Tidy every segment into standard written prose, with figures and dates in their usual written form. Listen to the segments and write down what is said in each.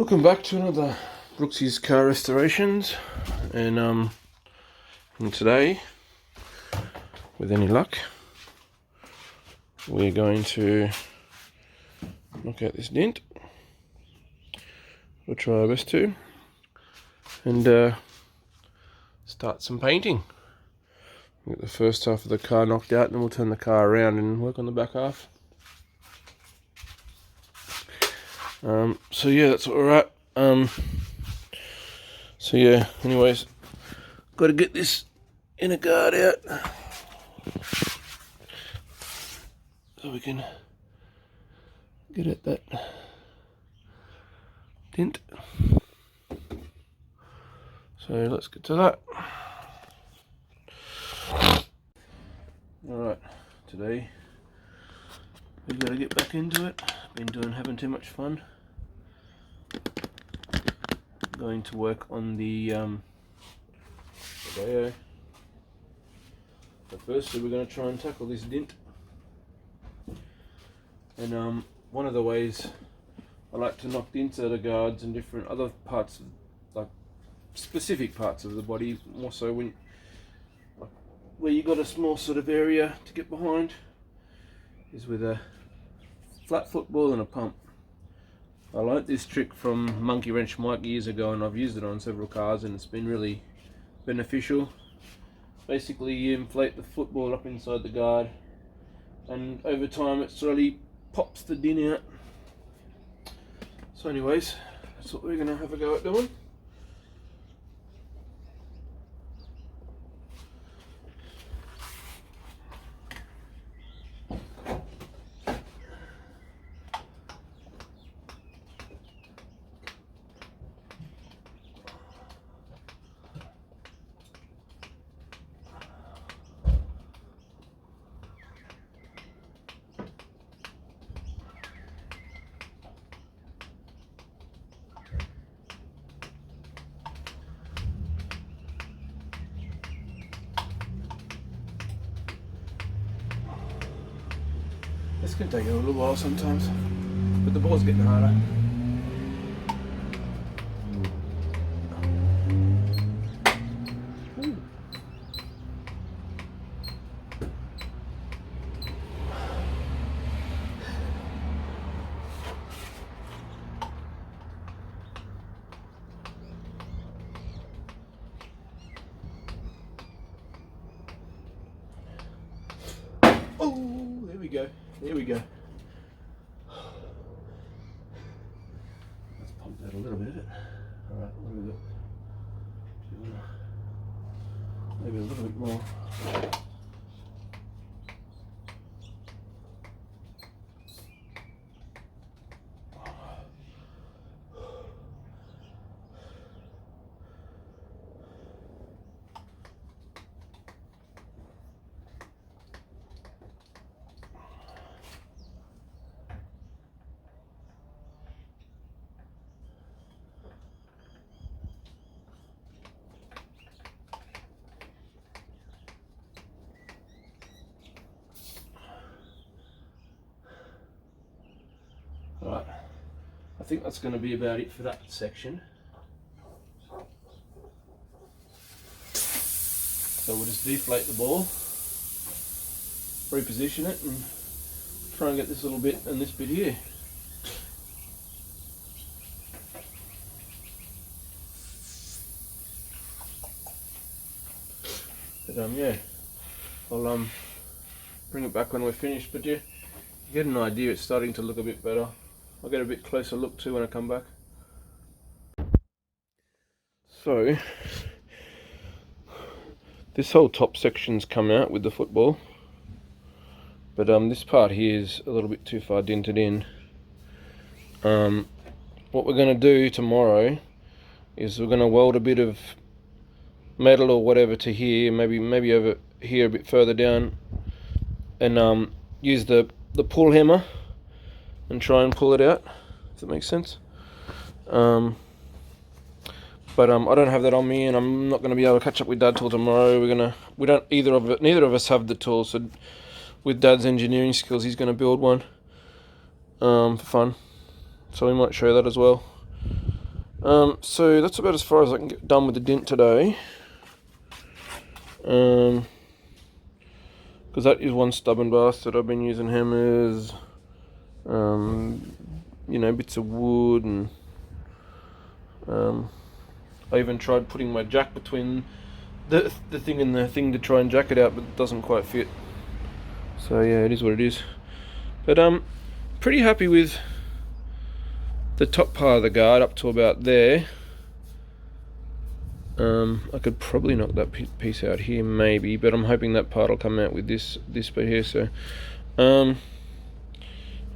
Welcome back to another Brooksy's car restorations, and today, with any luck, we're going to knock out this dent. We'll try our best to, and start some painting. We'll get the first half of the car knocked out, and then we'll turn the car around and work on the back half. So yeah, that's what we're at. So yeah, anyways, got to get this inner guard out so we can get at that dent. So let's get to that. Alright, today we've got to get back into it. Having too much fun. Going to work on the Rodeo. But firstly, we're going to try and tackle this dent. And one of the ways I like to knock dents out of guards and different other parts, like specific parts of the body, more so when where you got a small sort of area to get behind, is with a flat football and a pump. I learnt this trick from Monkey Wrench Mike years ago, and I've used it on several cars, and it's been really beneficial. Basically, you inflate the football up inside the guard, and over time it slowly pops the dent out. So anyways, that's what we're going to have a go at doing. This can take a little while sometimes, but the ball's getting harder. Oh, there we go. There we go. Let's pump that a little bit. Alright, what do we got? Maybe a little bit more. Right, I think that's going to be about it for that section. So we'll just deflate the ball, reposition it, and try and get this little bit and this bit here. But yeah, I'll bring it back when we're finished. But yeah, you get an idea. It's starting to look a bit better. I'll get a bit closer look too when I come back. So this whole top section's come out with the football, but this part here is a little bit too far dented in. What we're going to do tomorrow is we're going to weld a bit of metal or whatever to here, maybe over here a bit further down, and use the pull hammer and try and pull it out, if that makes sense. But I don't have that on me, and I'm not going to be able to catch up with Dad till tomorrow. Neither of us have the tools, so with Dad's engineering skills, he's going to build one for fun. So we might show that as well. So that's about as far as I can get done with the dent today. Because that is one stubborn bastard. I've been using hammers, you know, bits of wood, and I even tried putting my jack between the thing and the thing to try and jack it out, but it doesn't quite fit. So yeah, it is what it is. But pretty happy with the top part of the guard up to about there. I could probably knock that piece out here maybe, but I'm hoping that part will come out with this bit here. So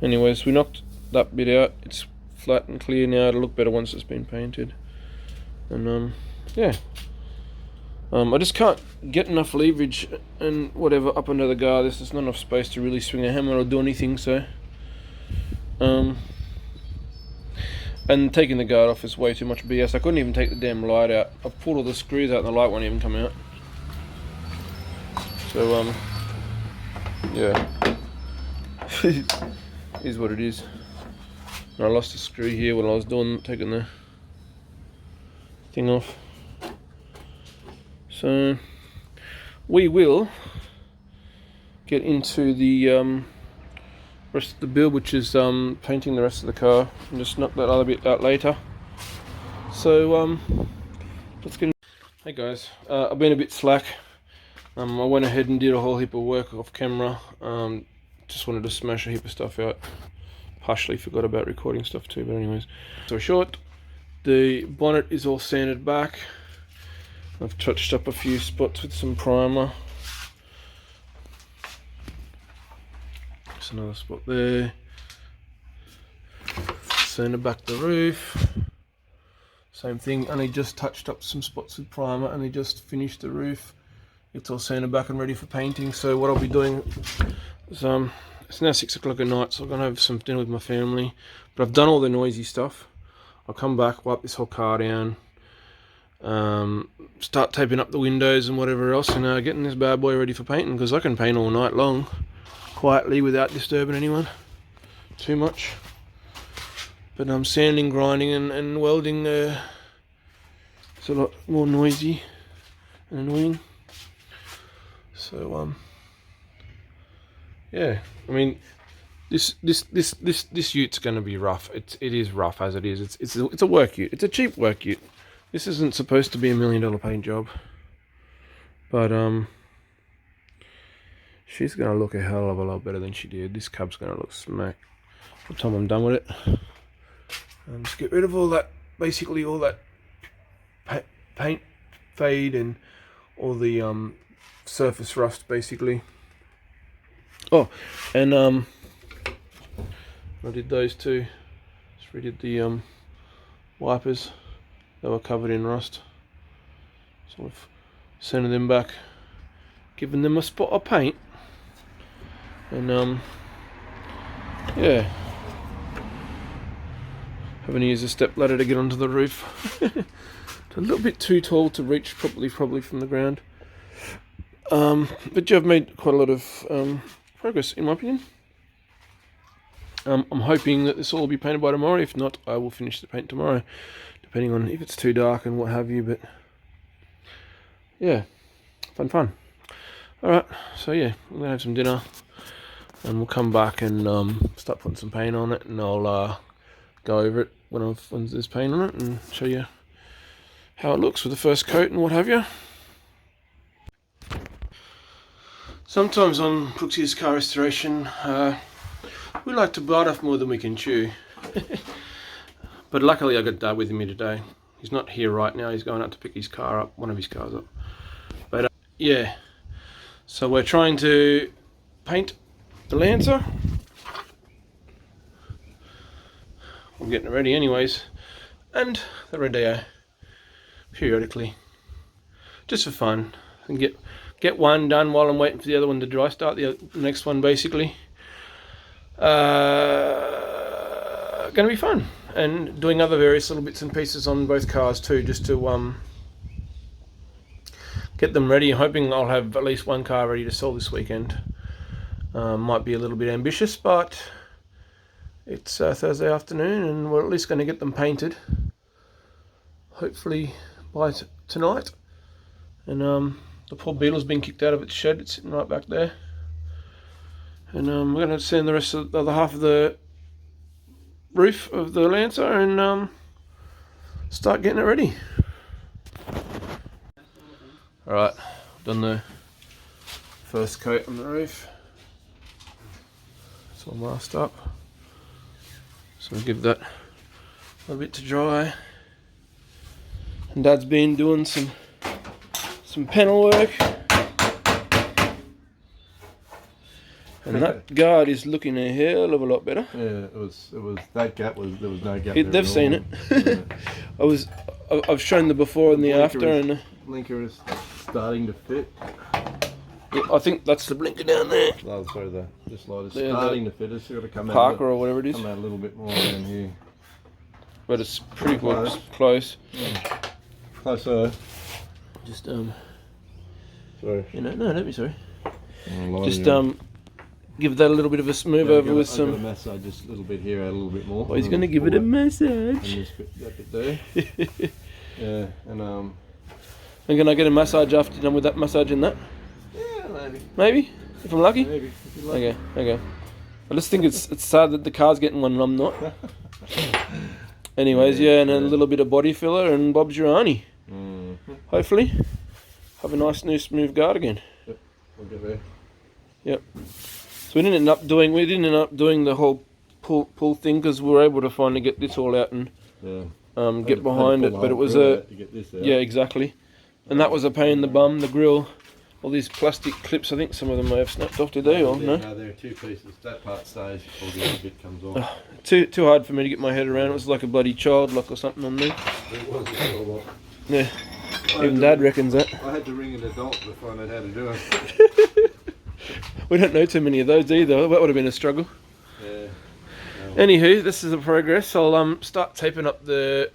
anyways, we knocked that bit out. It's flat and clear now. It'll look better once it's been painted. And yeah, I just can't get enough leverage and whatever up under the guard. There's just not enough space to really swing a hammer or do anything. So and taking the guard off is way too much BS. I couldn't even take the damn light out. I've pulled all the screws out and the light won't even come out. So yeah, is what it is. And I lost a screw here when I was taking the thing off. So we will get into the rest of the build, which is painting the rest of the car, and just knock that other bit out later. So let's get in. Hey guys, I've been a bit slack. I went ahead and did a whole heap of work off camera. Just wanted to smash a heap of stuff out. Partially forgot about recording stuff too, but anyways. So short, the bonnet is all sanded back. I've touched up a few spots with some primer. There's another spot there. Sanded back the roof. Same thing, only just touched up some spots with primer, only just finished the roof. It's all sanded back and ready for painting. So what I'll be doing is, it's now 6 o'clock at night, so I'm going to have some dinner with my family. But I've done all the noisy stuff. I'll come back, wipe this whole car down, start taping up the windows and whatever else, and getting this bad boy ready for painting, because I can paint all night long, quietly, without disturbing anyone too much. But I'm sanding, grinding and welding, it's a lot more noisy and annoying. So yeah, I mean, this ute's going to be rough. It is rough as it is. It's a work ute. It's a cheap work ute. This isn't supposed to be $1 million paint job, but she's going to look a hell of a lot better than she did. This cab's going to look smack by the time I'm done with it. And just get rid of all that, basically all that paint fade and all the surface rust, basically. Oh, and I did those too. Just redid the wipers. They were covered in rust. So I've sanded them back, given them a spot of paint, and yeah, having to use a step ladder to get onto the roof. It's a little bit too tall to reach properly, probably from the ground. But yeah, I've made quite a lot of progress, in my opinion. I'm hoping that this will all be painted by tomorrow. If not, I will finish the paint tomorrow, depending on if it's too dark and what have you. But yeah, fun. Alright, so yeah, I'm gonna have some dinner and we'll come back and start putting some paint on it, and I'll go over it when there's paint on it and show you how it looks with the first coat and what have you. Sometimes on Brooksy's car restoration, we like to bite off more than we can chew. But luckily I got Dad with me today. He's not here right now, he's going out to pick his car up, one of his cars up. But yeah, so we're trying to paint the Lancer. I'm getting it ready anyways. And the Rodeo, periodically. Just for fun. And get one done while I'm waiting for the other one to dry. Start the next one, basically. Gonna be fun, and doing other various little bits and pieces on both cars too, just to get them ready. I'm hoping I'll have at least one car ready to sell this weekend. Might be a little bit ambitious, but it's Thursday afternoon and we're at least going to get them painted. hopefully by tonight. And the poor beetle's been kicked out of its shed. It's sitting right back there. And we're going to sand the rest of the other half of the roof of the Lancer and start getting it ready. Alright, done the first coat on the roof. It's all masked up. So I'll give that a bit to dry. And Dad's been doing some panel work. And that guard is looking a hell of a lot better. Yeah, it was that gap was there was no gap. They've seen it. Yeah. I've shown the before and the after, and blinker is starting to fit. Yeah, I think that's the blinker down there. Oh, sorry, this light is Yeah, starting to fit. It's got to come Parker out. or whatever it is. Come out a little bit more down here. But it's pretty good. It's close. Yeah. Closer. Just Sorry. no, don't be sorry. Oh, just give that a little bit of a smooth over with some. I'm gonna massage just a little bit here, add a little bit more. Oh, he's gonna give it a massage. And just that bit there. Yeah, and And can I get a massage after you're done with that massage and that? yeah, maybe. Maybe, if I'm lucky. Maybe. If you like. Okay. I just think it's sad that the car's getting one and I'm not. Anyways, yeah, and a little bit of body filler and Bob's your auntie. Hopefully, have a nice new smooth guard again. Yep, we'll get there. Yep. So we didn't end up doing the whole pull thing because we were able to finally get this all out and get behind it. But it was yeah, exactly. And that was a pain in the bum. The grill, all these plastic clips. I think some of them may have snapped off today, or no? No, there are two pieces. That part stays before the other bit comes off. Too hard for me to get my head around. It was like a bloody child lock or something on there. It was a lot. Yeah. Even Dad reckons that. I had to ring an adult to find out how to do it. We don't know too many of those either. That would have been a struggle. Yeah. Anywho, this is the progress. I'll start taping up the.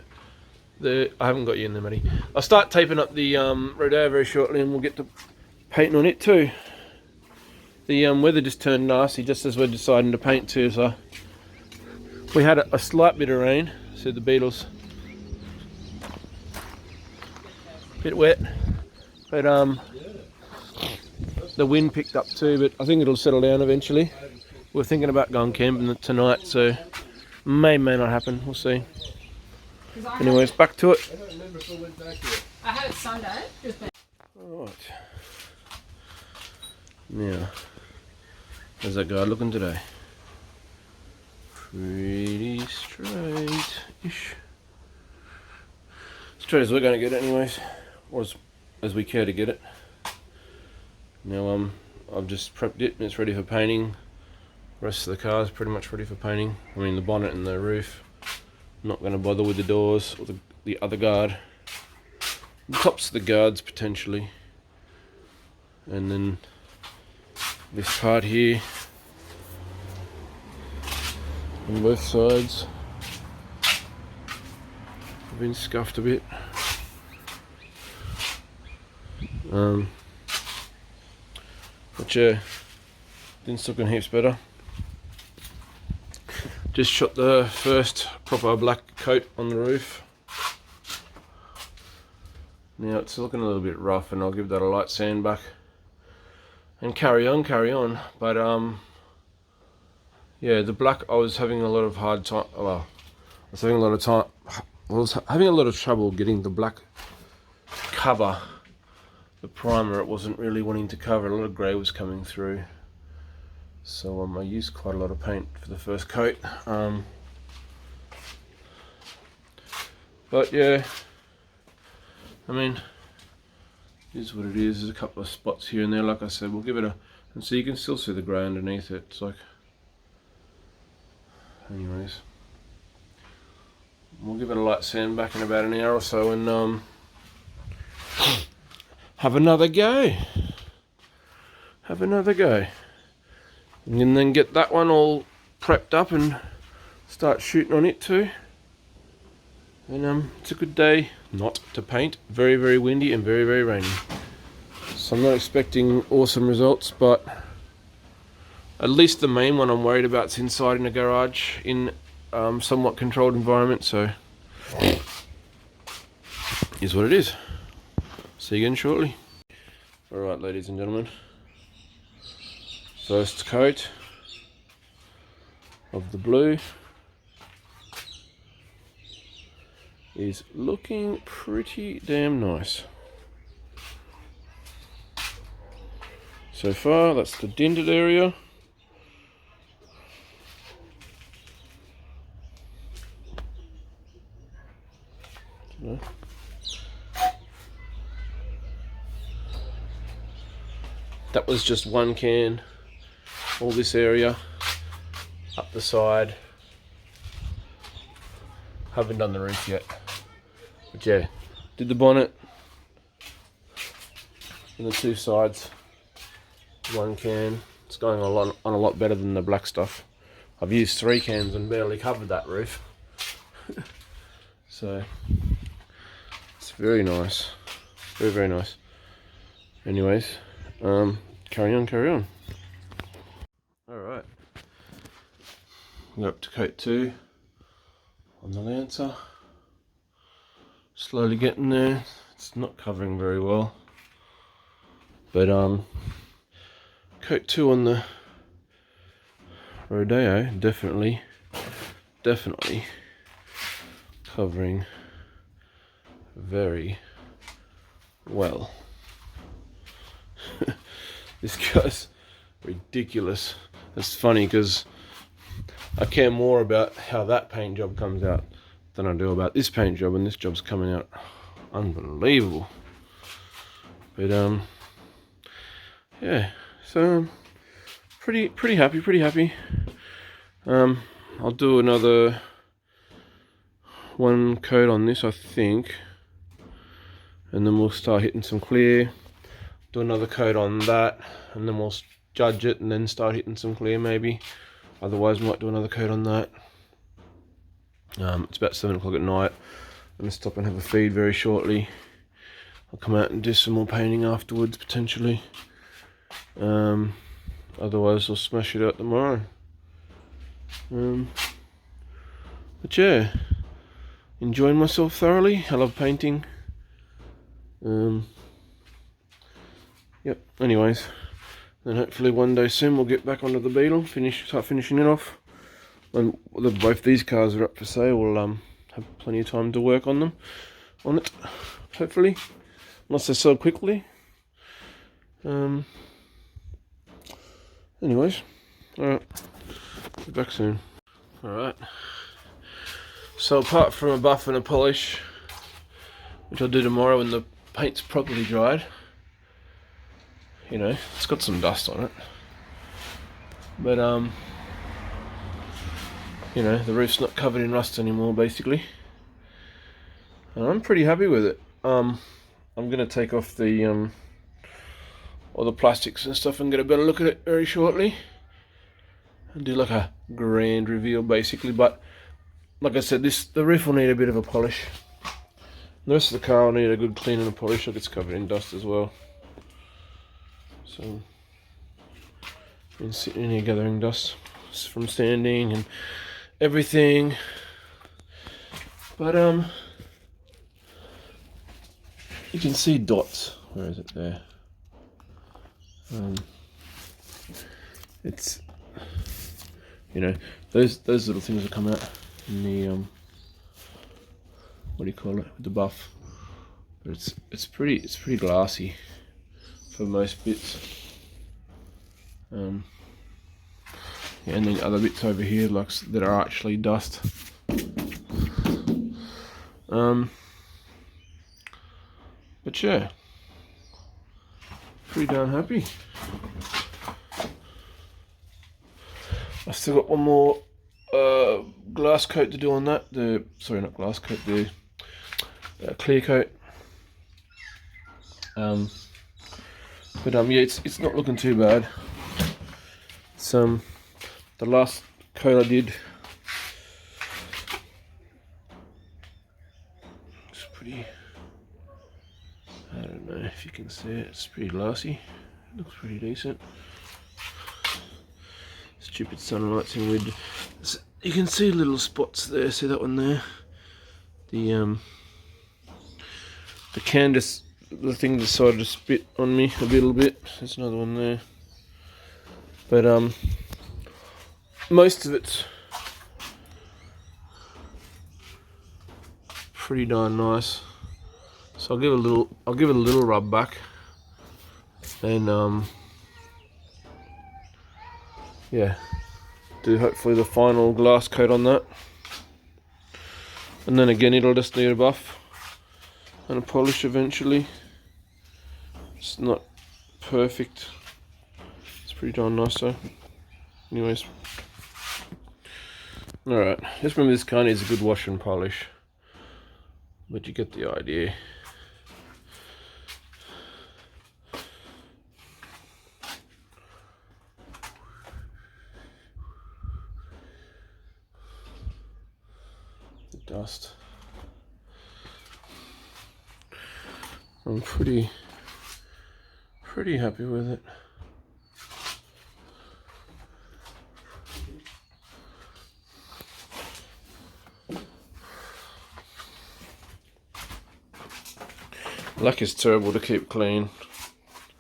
I haven't got you in there, Matty. I'll start taping up the Rodeo very shortly, and we'll get to painting on it too. The weather just turned nasty just as we're deciding to paint too. So we had a slight bit of rain. So the beetles. Bit wet, but the wind picked up too, but I think it'll settle down eventually. We're thinking about going camping tonight, so may not happen, we'll see. Anyways, back to it. I had it Sunday. Alright. Now, how's that guy looking today? Pretty straight-ish. Straight as we're going to get it anyways. Or as we care to get it. Now I've just prepped it and it's ready for painting. The rest of the car is pretty much ready for painting. I mean the bonnet and the roof. I'm not going to bother with the doors or the other guard. The tops of the guards potentially. And then this part here on both sides have been scuffed a bit. But yeah, it's looking heaps better. Just shot the first proper black coat on the roof. Now it's looking a little bit rough, and I'll give that a light sand back and carry on. But yeah, the black, I was having a lot of hard time. Well, I was having a lot of trouble getting the black cover. The primer, it wasn't really wanting to cover. A lot of grey was coming through, so I used quite a lot of paint for the first coat. But yeah, I mean, it is what it is. There's a couple of spots here and there. Like I said, we'll give it and so you can still see the grey underneath it. It's like, anyways, we'll give it a light sand back in about an hour or so, and have another go. And then get that one all prepped up and start shooting on it too. And it's a good day not to paint. Very, very windy and very, very rainy. So I'm not expecting awesome results, but at least the main one I'm worried about is inside in a garage in somewhat controlled environment. So is what it is. See you again shortly. Alright, ladies and gentlemen. First coat of the blue is looking pretty damn nice. So far, that's the dented area. That was just one can. All this area, up the side. Haven't done the roof yet. But yeah, did the bonnet and the two sides. One can. It's going on a lot better than the black stuff. I've used 3 cans and barely covered that roof. So it's very nice. Very nice. Anyways, carry on. Alright. We're up to coat 2 on the Lancer. Slowly getting there. It's not covering very well. But coat 2 on the Rodeo, definitely covering very well. This guy's ridiculous. It's funny because I care more about how that paint job comes out than I do about this paint job, and this job's coming out unbelievable. But yeah, so pretty happy. I'll do another 1 coat on this, I think, and then we'll start hitting some clear. Do another coat on that, and then we'll judge it and then start hitting some clear maybe. Otherwise, we might do another coat on that. It's about 7 o'clock at night. I'm going to stop and have a feed very shortly. I'll come out and do some more painting afterwards, potentially. Otherwise, I'll smash it out tomorrow. But yeah, enjoying myself thoroughly. I love painting. Yep, anyways, then hopefully one day soon we'll get back onto the Beetle, start finishing it off. When both these cars are up for sale, we'll have plenty of time to work on it, hopefully, unless they sell quickly. Anyways, alright, be back soon. Alright, so apart from a buff and a polish, which I'll do tomorrow when the paint's properly dried, you know, it's got some dust on it, but you know, the roof's not covered in rust anymore, basically, and I'm pretty happy with it. I'm gonna take off the all the plastics and stuff and get a better look at it very shortly and do like a grand reveal, basically. But like I said, the roof will need a bit of a polish. The rest of the car will need a good clean and a polish. Look, it's covered in dust as well. So, been sitting in here gathering dust from standing and everything. But you can see dots. Where is it there? It's, you know, those little things that come out in the what do you call it, with the buff. But it's pretty glassy for most bits. Yeah, and then other bits over here like that are actually dust. But yeah, pretty darn happy. I've still got one more glass coat to do on that. Sorry, not glass coat, the clear coat. But yeah, it's not looking too bad. It's the last coat I did. It's pretty. I don't know if you can see it. It's pretty glassy. It looks pretty decent. Stupid sunlight's in with. You can see little spots there. See that one there? The the can just, the thing decided to spit on me a little bit. There's another one there. But most of it's pretty darn nice. So I'll give it a little rub back, and yeah, do hopefully the final glass coat on that, and then again it'll just need a buff and a polish eventually. It's not perfect. It's pretty darn nice though. Anyways, all right. Just remember this car needs a good wash and polish, but you get the idea. The dust. I'm pretty happy with it. Luck is terrible to keep clean.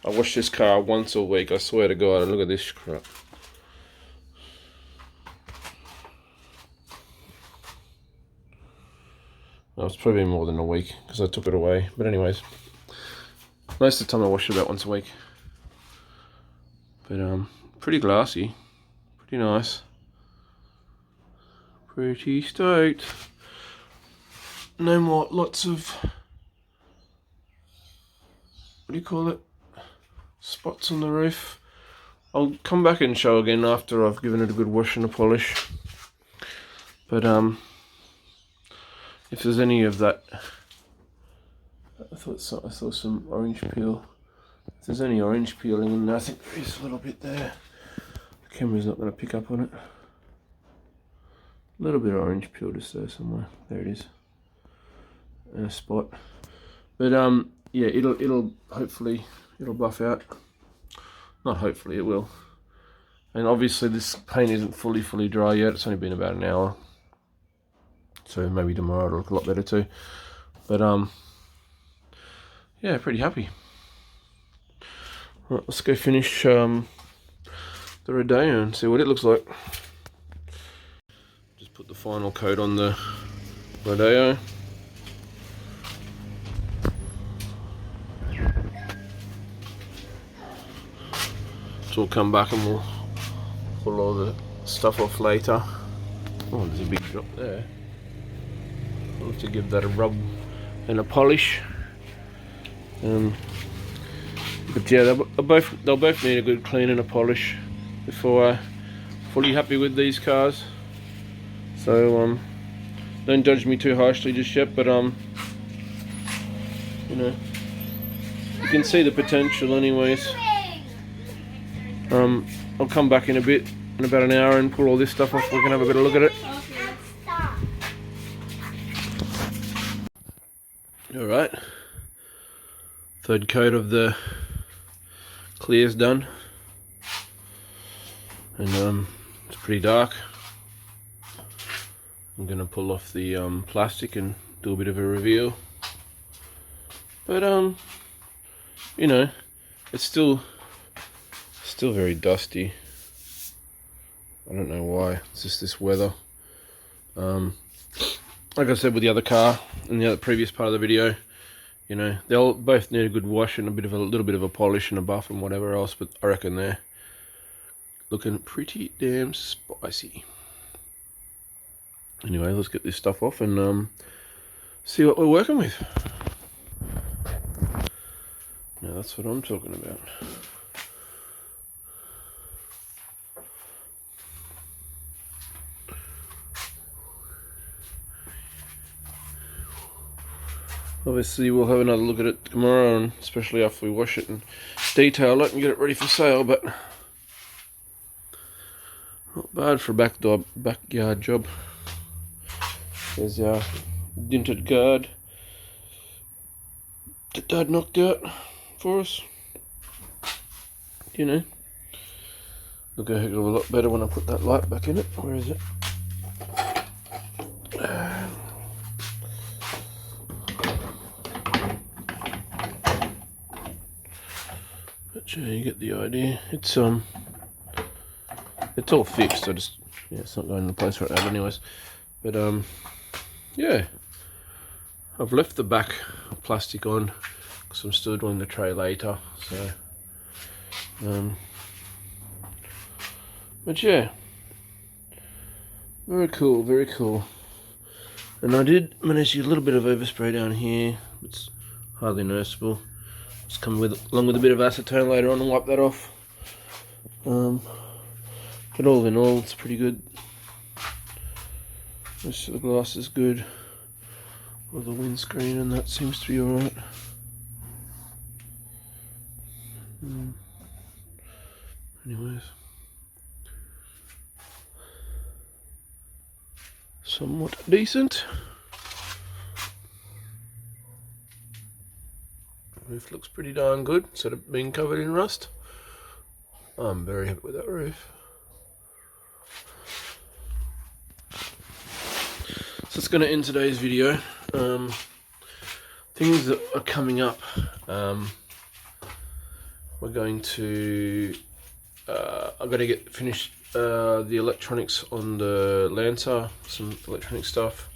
I wash this car once a week, I swear to God. Look at this crap. Well, it's probably more than a week because I took it away. But anyways, most of the time I wash it about once a week. But pretty glassy, pretty nice, pretty stoked. No more lots of, what do you call it, spots on the roof. I'll come back and show again after I've given it a good wash and a polish. But if there's any of that, I thought some orange peel. If there's any orange peeling in there, I think there is a little bit there. The camera's not going to pick up on it. A little bit of orange peel just there somewhere. There it is. And a spot. But yeah, it'll hopefully it'll buff out. Not hopefully, it will. And obviously this paint isn't fully dry yet. It's only been about an hour. So maybe tomorrow it'll look a lot better too. But yeah, pretty happy. Right, let's go finish the Rodeo and see what it looks like. Just put the final coat on the Rodeo. So we'll come back and we'll pull all the stuff off later. Oh, there's a big drop there. I'll have to give that a rub and a polish. But yeah, they'll both need a good clean and a polish before I'm fully happy with these cars. So don't judge me too harshly just yet, but you know, you can see the potential anyways. I'll come back in a bit, in about an hour, and pull all this stuff off. We can have a better look at it. Alright, third coat of the clear's done, and it's pretty dark. I'm gonna pull off the plastic and do a bit of a reveal, but you know, it's still very dusty. I don't know why, it's just this weather. Like I said with the other car in the other previous part of the video, you know, they'll both need a good wash and a little bit of a polish and a buff and whatever else, but I reckon they're looking pretty damn spicy. Anyway, let's get this stuff off and see what we're working with. Now that's what I'm talking about. Obviously we'll have another look at it tomorrow, and especially after we wash it and detail it and get it ready for sale, but not bad for a backyard job. There's our dinted guard that Dad knocked out for us. You know, look a heck of a lot better when I put that light back in it. Where is it? But yeah, you get the idea. It's all fixed. I just, yeah, it's not going to the place right now anyways. But yeah, I've left the back plastic on because I'm still doing the tray later. So but yeah, very cool, very cool. And I did manage to get a little bit of overspray down here. It's hardly noticeable. Just come along with a bit of acetone later on and wipe that off. But all in all, it's pretty good. Most of the glass is good. Or the windscreen, and that seems to be alright. Anyways, somewhat decent. Roof looks pretty darn good instead of being covered in rust. I'm very happy with that roof. So it's going to end today's video. Things that are coming up. We're going to. I've got to get finished the electronics on the Lancer. Some electronic stuff.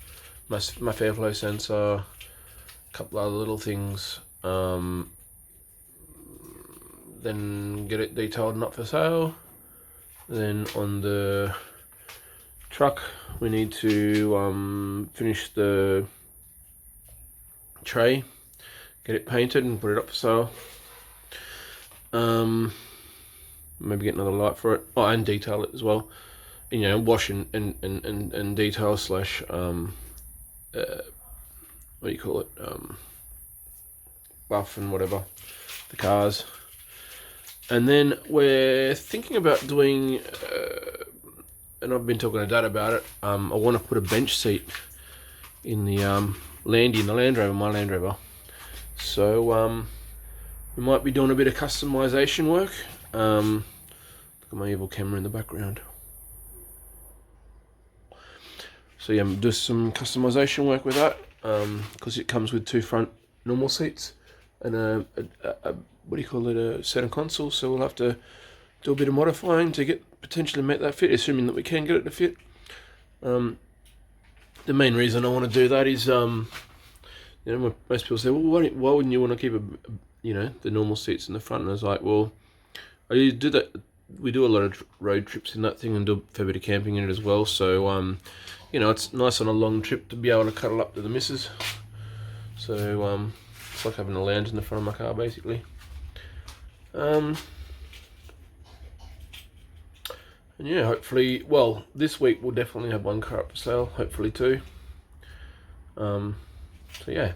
My Fairplay sensor. A couple other little things. Then get it detailed and up for sale. Then on the truck we need to finish the tray, get it painted and put it up for sale. Maybe get another light for it. Oh, and detail it as well. You know, wash and detail slash what do you call it? Buff and whatever the cars. And then we're thinking about doing, and I've been talking to Dad about it. I want to put a bench seat in the Landy, in the Land Rover, my Land Rover. So we might be doing a bit of customization work. Look at my evil camera in the background. So yeah, do some customization work with that because it comes with 2 front normal seats and a what do you call it, a center console. So we'll have to do a bit of modifying to potentially make that fit, assuming that we can get it to fit. The main reason I want to do that is, you know, most people say, well, why wouldn't you want to keep the normal seats in the front? And I was like, well, I do that. We do a lot of road trips in that thing and do a fair bit of camping in it as well. So, you know, it's nice on a long trip to be able to cuddle up to the missus. So, it's like having a lounge in the front of my car, basically. And yeah, hopefully, well, this week we'll definitely have 1 car up for sale, hopefully 2. So yeah.